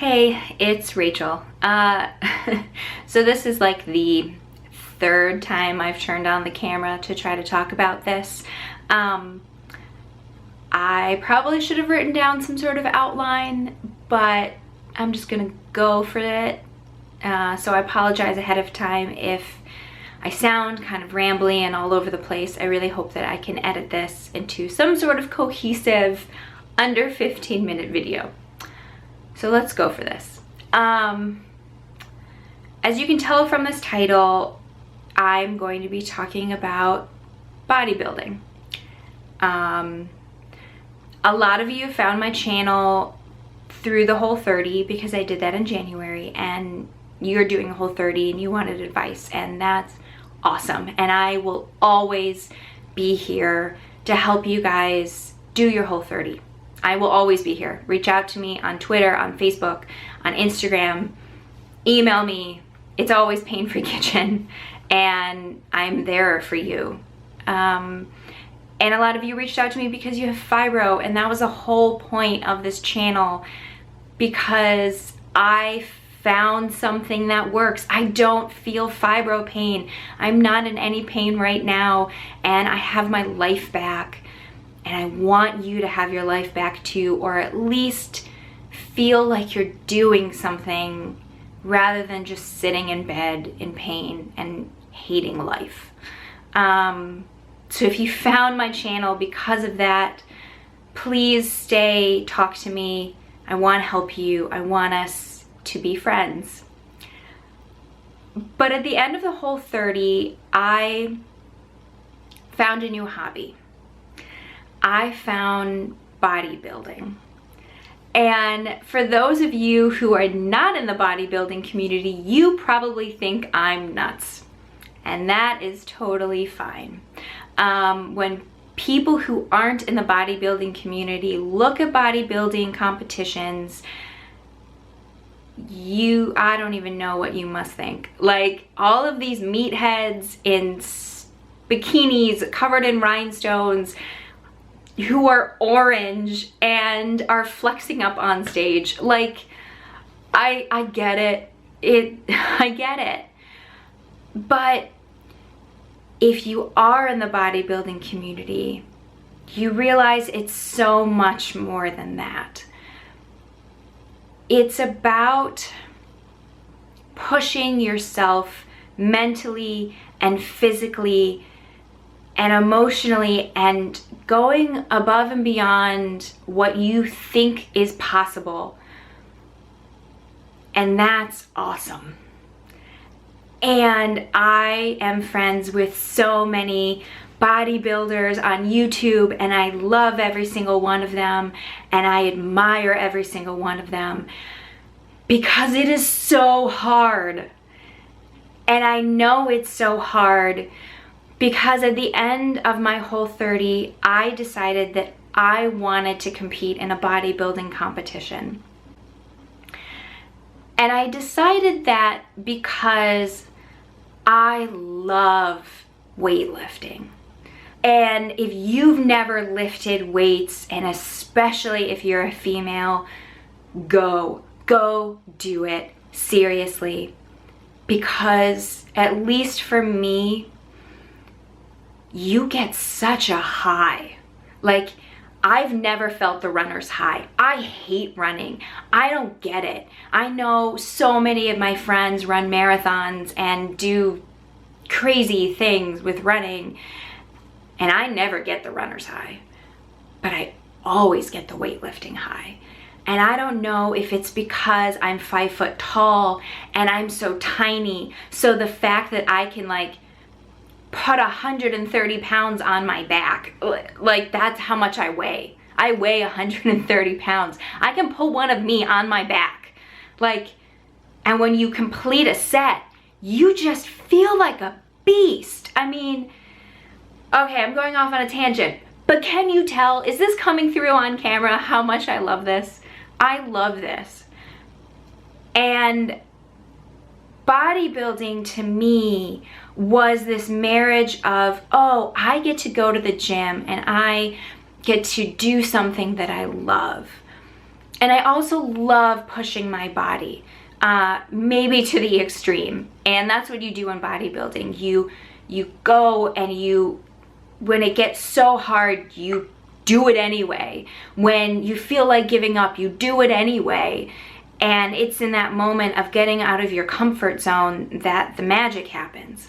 Hey, it's Rachel. So this is like the third time I've turned on the camera to try to talk about this. I probably should have written down some sort of outline, but I'm just gonna go for it. So I apologize ahead of time if I sound kind of rambly and all over the place. I really hope that I can edit this into some sort of cohesive under 15-minute video. So let's go for this. As you can tell from this title, I'm going to be talking about bodybuilding. A lot of you found my channel through the Whole30 because I did that in January, and you're doing a Whole30 and you wanted advice, and that's awesome. And I will always be here to help you guys do your Whole30. I will always be here. Reach out to me on Twitter, on Facebook, on Instagram, email me. It's always Pain-Free Kitchen, and I'm there for you. And a lot of you reached out to me because you have fibro, and that was the whole point of this channel, because I found something that works. I don't feel fibro pain. I'm not in any pain right now, and I have my life back. And I want you to have your life back too, or at least feel like you're doing something rather than just sitting in bed in pain and hating life. So if you found my channel because of that, please stay, talk to me. I want to help you. I want us to be friends. But at the end of the Whole30, I found a new hobby. I found bodybuilding. And for those of you who are not in the bodybuilding community, you probably think I'm nuts. And that is totally fine. When people who aren't in the bodybuilding community look at bodybuilding competitions, I don't even know what you must think. Like, all of these meatheads in bikinis covered in rhinestones who are orange and are flexing up on stage. Like, I get it. I get it. But if you are in the bodybuilding community, you realize it's so much more than that. It's about pushing yourself mentally and physically and emotionally, and going above and beyond what you think is possible. And that's awesome. And I am friends with so many bodybuilders on YouTube, and I love every single one of them, and I admire every single one of them, because it is so hard. And I know it's so hard because at the end of my Whole30, I decided that I wanted to compete in a bodybuilding competition. And I decided that because I love weightlifting. And if you've never lifted weights, and especially if you're a female, go do it, seriously. Because at least for me, you get such a high. Like, I've never felt the runner's high. I hate running. I don't get it. I know so many of my friends run marathons and do crazy things with running, and I never get the runner's high, but I always get the weightlifting high. And I don't know if it's because I'm 5 foot tall and I'm so tiny, so the fact that I can like put 130 pounds on my back, like that's how much I weigh. I weigh 130 pounds. I can put one of me on my back. Like, and when you complete a set, you just feel like a beast. I mean, okay, I'm going off on a tangent, but can you tell, is this coming through on camera, how much I love this? I love this. And bodybuilding to me was this marriage of, oh, I get to go to the gym and I get to do something that I love. And I also love pushing my body, maybe to the extreme. And that's what you do in bodybuilding. You go and when it gets so hard, you do it anyway. When you feel like giving up, you do it anyway. And it's in that moment of getting out of your comfort zone that the magic happens.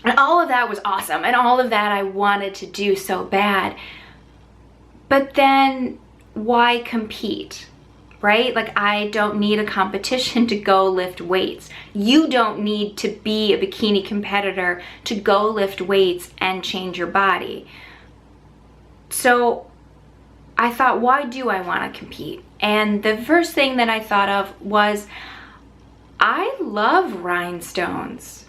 And all of that was awesome. And all of that I wanted to do so bad. But then why compete, right? Like, I don't need a competition to go lift weights. You don't need to be a bikini competitor to go lift weights and change your body. So I thought, why do I want to compete? And the first thing that I thought of was, I love rhinestones.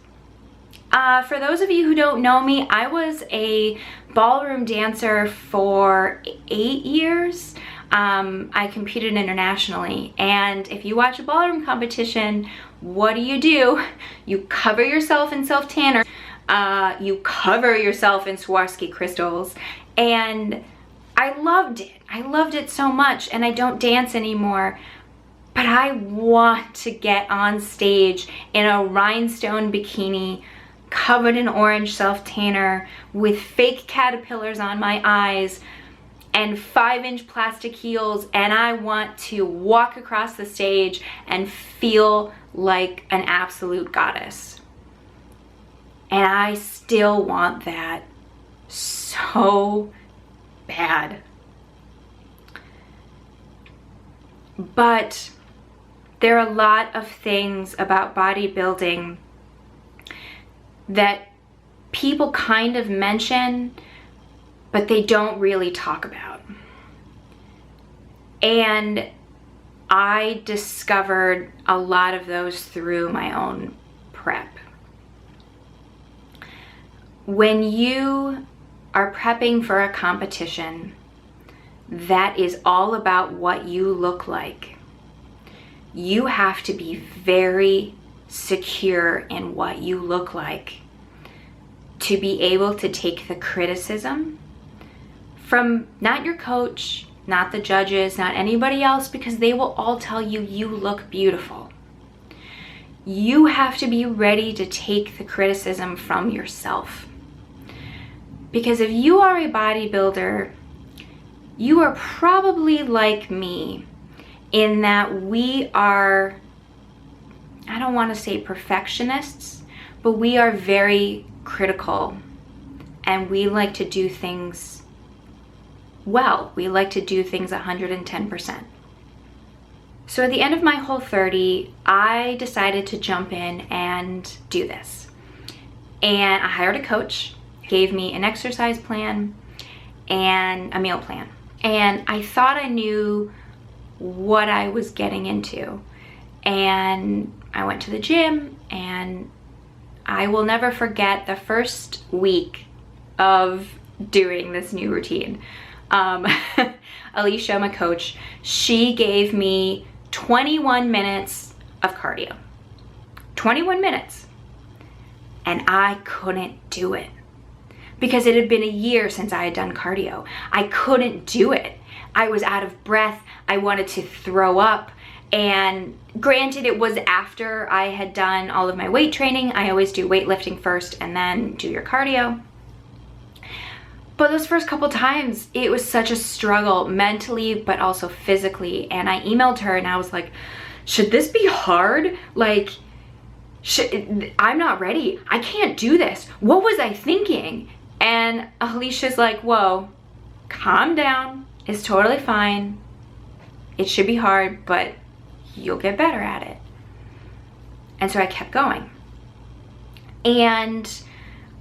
For those of you who don't know me, I was a ballroom dancer for 8 years. I competed internationally, and if you watch a ballroom competition, what do? You cover yourself in self-tanner, you cover yourself in Swarovski crystals, and I loved it. I loved it so much, and I don't dance anymore, but I want to get on stage in a rhinestone bikini covered in orange self-tanner with fake caterpillars on my eyes and 5-inch plastic heels, and I want to walk across the stage and feel like an absolute goddess. And I still want that so bad. But there are a lot of things about bodybuilding that people kind of mention, but they don't really talk about. And I discovered a lot of those through my own prep. When you are prepping for a competition that is all about what you look like, you have to be very secure in what you look like to be able to take the criticism from not your coach, not the judges, not anybody else, because they will all tell you you look beautiful. You have to be ready to take the criticism from yourself. Because if you are a bodybuilder, you are probably like me in that we are, I don't want to say perfectionists, but we are very critical, and we like to do things well. We like to do things 110%. So at the end of my Whole30, I decided to jump in and do this. And I hired a coach, gave me an exercise plan and a meal plan. And I thought I knew what I was getting into. And I went to the gym, and I will never forget the first week of doing this new routine. Alicia, my coach, she gave me 21 minutes of cardio. 21 minutes. And I couldn't do it because it had been a year since I had done cardio. I couldn't do it. I was out of breath. I wanted to throw up. And granted, it was after I had done all of my weight training. I always do weightlifting first and then do your cardio. But those first couple times, it was such a struggle mentally, but also physically. And I emailed her and I was like, should this be hard? Like, I'm not ready. I can't do this. What was I thinking? And Alicia's like, whoa, calm down. It's totally fine. It should be hard, but you'll get better at it. And so I kept going. And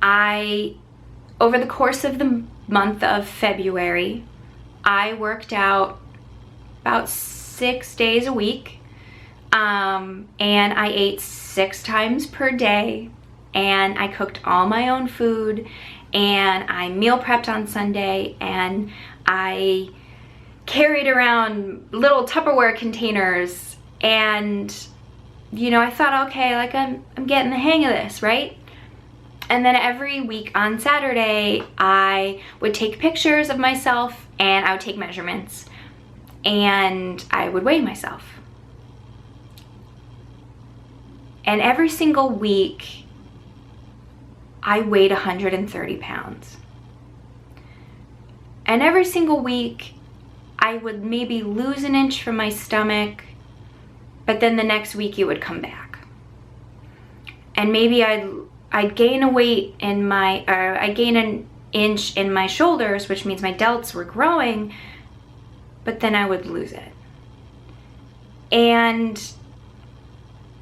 over the course of the month of February, I worked out about 6 days a week. And I ate 6 times per day, and I cooked all my own food, and I meal prepped on Sunday, and I carried around little Tupperware containers. And you know, I thought, okay, like I'm getting the hang of this, right? And then every week on Saturday, I would take pictures of myself and I would take measurements. and I would weigh myself. And every single week, I weighed 130 pounds. And every single week, I would maybe lose an inch from my stomach, but then the next week it would come back. And maybe I'd gain a weight in my, or I'd gain an inch in my shoulders, which means my delts were growing, but then I would lose it. And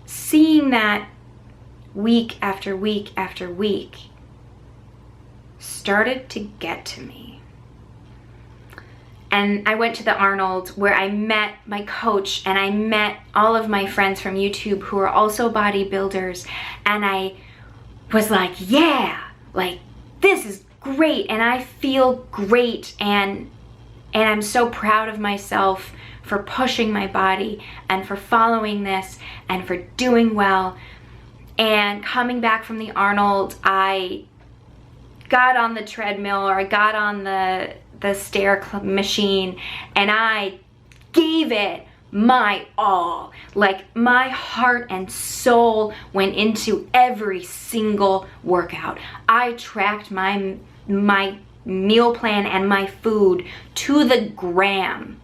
seeing that week after week after week started to get to me. And I went to the Arnold, where I met my coach and I met all of my friends from YouTube who are also bodybuilders, and I was like, yeah, like this is great, and I feel great, and I'm so proud of myself for pushing my body and for following this and for doing well. And coming back from the Arnold, I got on the treadmill, or I got on the stair machine, and I gave it my all. Like, my heart and soul went into every single workout. I tracked my meal plan and my food to the gram.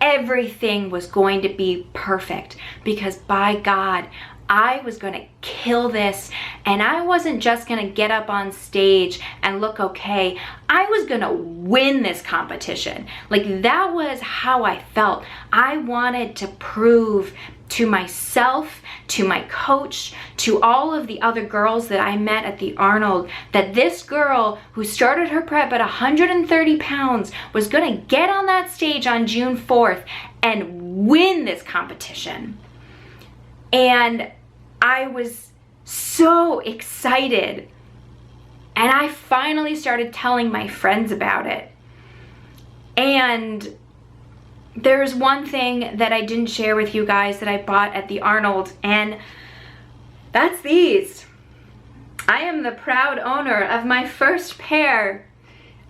Everything was going to be perfect, because by God, I was going to kill this, and I wasn't just going to get up on stage and look okay. I was going to win this competition. Like, that was how I felt. I wanted to prove to myself, to my coach, to all of the other girls that I met at the Arnold, that this girl who started her prep at 130 pounds was going to get on that stage on June 4th and win this competition. And I was so excited, and I finally started telling my friends about it. And there's one thing that I didn't share with you guys that I bought at the Arnold, and that's these. I am the proud owner of my first pair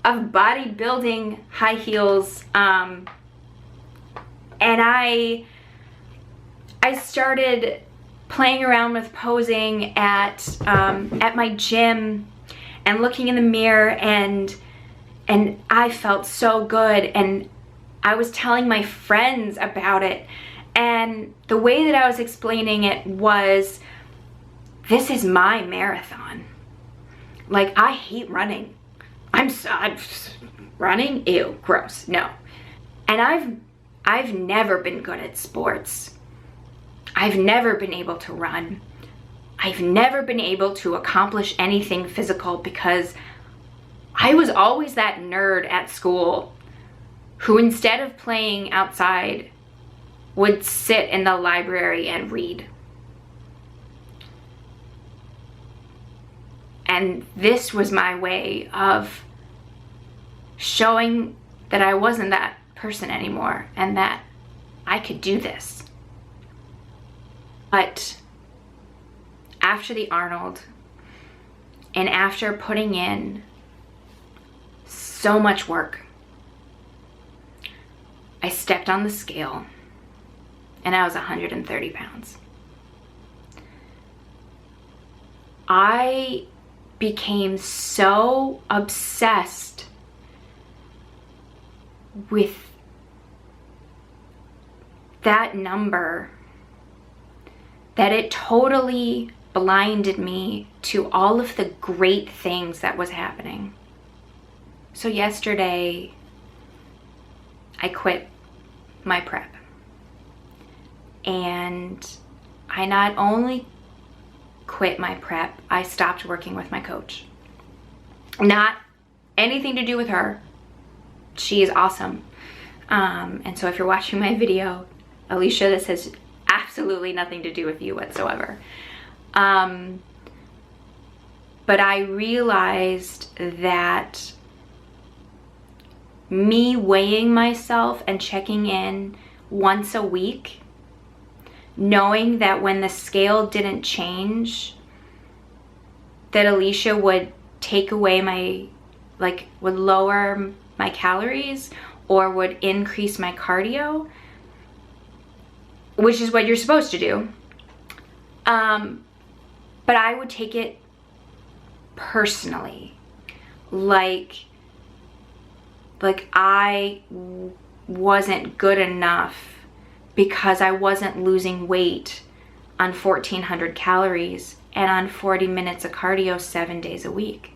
of bodybuilding high heels, and I started playing around with posing at my gym and looking in the mirror, and I felt so good, and I was telling my friends about it, and the way that I was explaining it was, this is my marathon. Like, I hate running. I'm running, ew, gross, no. And I've never been good at sports. I've never been able to run. I've never been able to accomplish anything physical, because I was always that nerd at school who, instead of playing outside, would sit in the library and read. And this was my way of showing that I wasn't that person anymore, and that I could do this. But after the Arnold, and after putting in so much work, I stepped on the scale, and I was 130 pounds. I became so obsessed with that number that it totally blinded me to all of the great things that was happening. So yesterday, I quit my prep. And I not only quit my prep, I stopped working with my coach. Not anything to do with her. She is awesome. And so if you're watching my video, Alicia, this has absolutely nothing to do with you whatsoever. But I realized that me weighing myself and checking in once a week, knowing that when the scale didn't change, that Alicia would take away my, would lower my calories, or would increase my cardio, which is what you're supposed to do. But I would take it personally, like I wasn't good enough because I wasn't losing weight on 1,400 calories and on 40 minutes of cardio 7 days a week.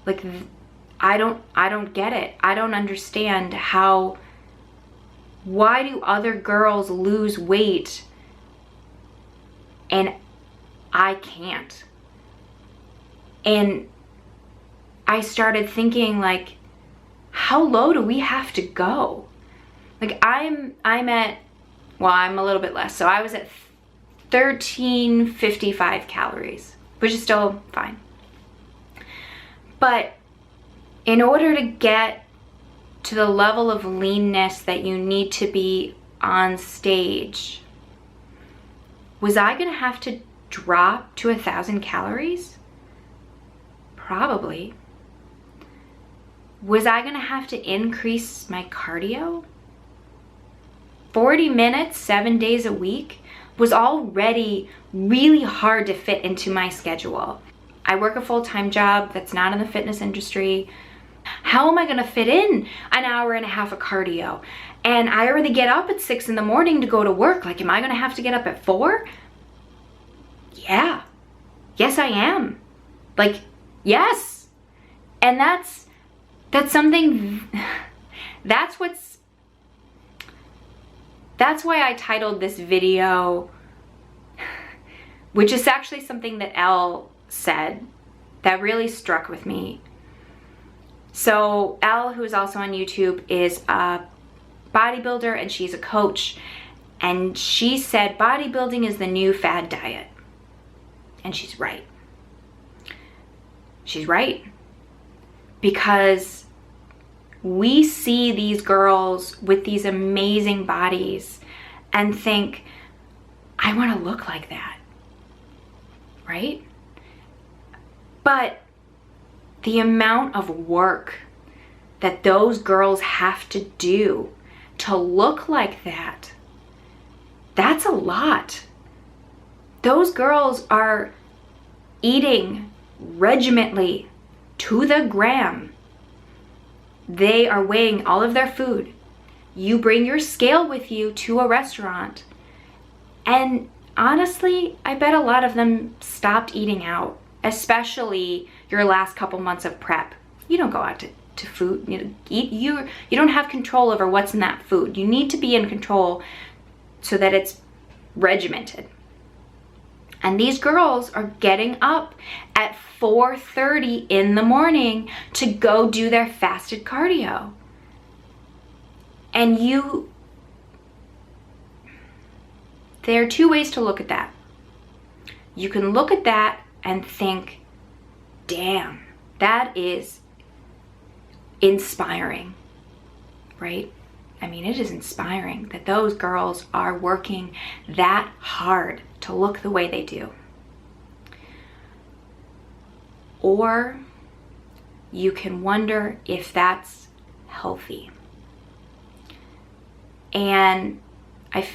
Like, I don't get it. I don't understand why do other girls lose weight and I can't? And I started thinking, like, how low do we have to go? Like, I'm at, well, I'm a little bit less. So I was at 1,355 calories, which is still fine. But in order to get to the level of leanness that you need to be on stage, was I gonna have to drop to 1,000 calories? Probably. Was I gonna have to increase my cardio? 40 minutes, 7 days a week was already really hard to fit into my schedule. I work a full-time job that's not in the fitness industry. How am I gonna fit in an hour and a half of cardio? And I already get up at 6 in the morning to go to work. Like, am I gonna have to get up at 4? Yeah. Yes, I am. Like, yes. And that's something, that's why I titled this video, which is actually something that Elle said that really struck with me. So Elle, who is also on YouTube, is a bodybuilder and she's a coach. And she said bodybuilding is the new fad diet. And she's right. She's right. Because we see these girls with these amazing bodies and think, I want to look like that, right? But the amount of work that those girls have to do to look like that, that's a lot. Those girls are eating regimentally to the gram. They are weighing all of their food. You bring your scale with you to a restaurant. And honestly, I bet a lot of them stopped eating out, especially your last couple months of prep. You don't go out to food, you don't have control over what's in that food. You need to be in control so that it's regimented. And these girls are getting up at 4:30 in the morning to go do their fasted cardio. And there are two ways to look at that. You can look at that and think, damn, that is inspiring, right? I mean, it is inspiring that those girls are working that hard to look the way they do. Or you can wonder if that's healthy. And I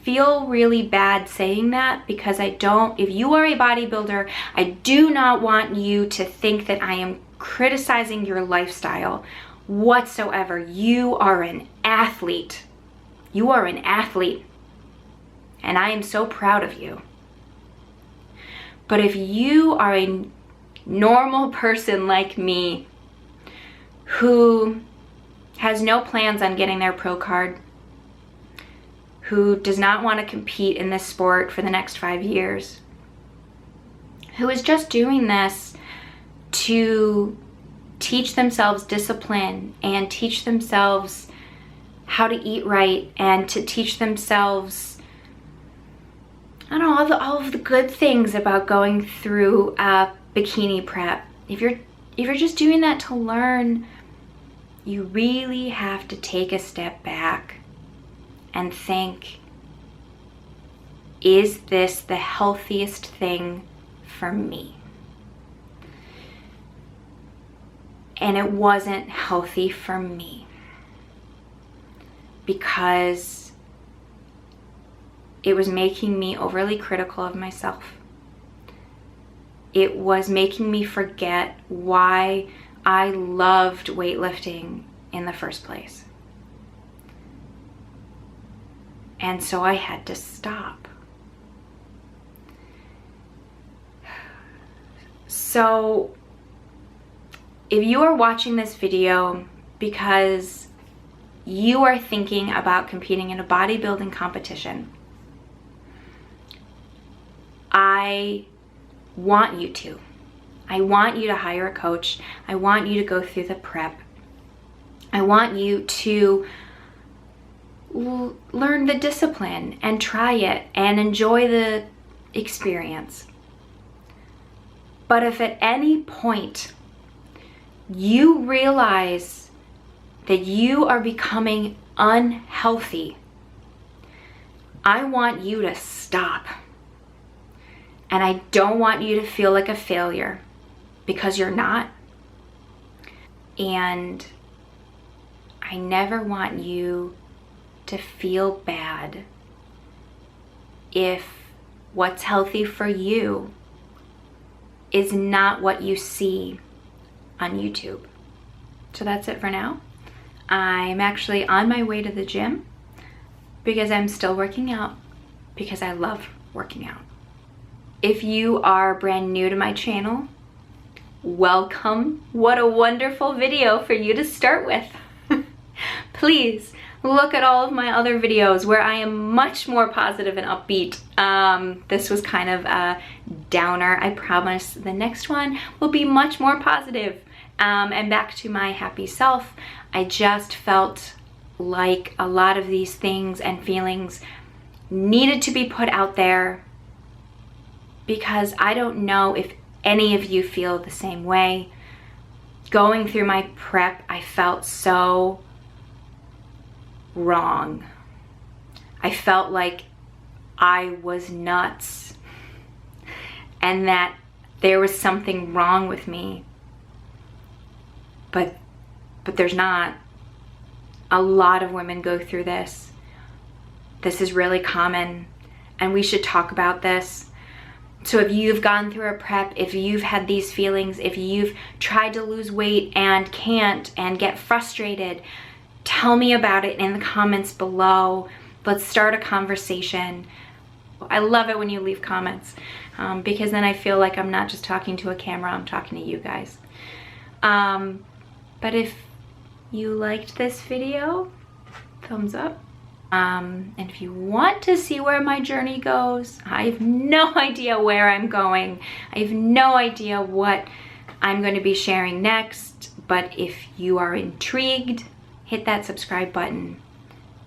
feel really bad saying that because if you are a bodybuilder, I do not want you to think that I am criticizing your lifestyle whatsoever. You are an athlete. You are an athlete. And I am so proud of you. But if you are a normal person like me who has no plans on getting their pro card, who does not want to compete in this sport for the next 5 years, who is just doing this to teach themselves discipline and teach themselves how to eat right and to teach themselves, I don't know, all of the good things about going through a bikini prep. If you're just doing that to learn, you really have to take a step back and think, is this the healthiest thing for me? And it wasn't healthy for me because it was making me overly critical of myself. It was making me forget why I loved weightlifting in the first place. And so I had to stop. So if you are watching this video because you are thinking about competing in a bodybuilding competition, I want you to. I want you to hire a coach. I want you to go through the prep. I want you to learn the discipline and try it and enjoy the experience. But if at any point you realize that you are becoming unhealthy, I want you to stop. And I don't want you to feel like a failure, because you're not. And I never want you to feel bad if what's healthy for you is not what you see on YouTube. So that's it for now. I'm actually on my way to the gym because I'm still working out because I love working out. If you are brand new to my channel, welcome. What a wonderful video for you to start with. Please look at all of my other videos where I am much more positive and upbeat. This was kind of a downer. I promise the next one will be much more positive and back to my happy self. I just felt like a lot of these things and feelings needed to be put out there because I don't know if any of you feel the same way. Going through my prep, I felt so wrong. I felt like I was nuts and that there was something wrong with me. But there's not. A lot of women go through this. This is really common and we should talk about this. So if you've gone through a prep, if you've had these feelings, if you've tried to lose weight and can't and get frustrated, tell me about it in the comments below. Let's start a conversation. I love it when you leave comments because then I feel like I'm not just talking to a camera, I'm talking to you guys. But if you liked this video, thumbs up. And if you want to see where my journey goes, I have no idea where I'm going. I have no idea what I'm going to be sharing next. But if you are intrigued, hit that subscribe button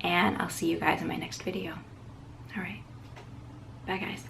and I'll see you guys in my next video. All right. Bye, guys.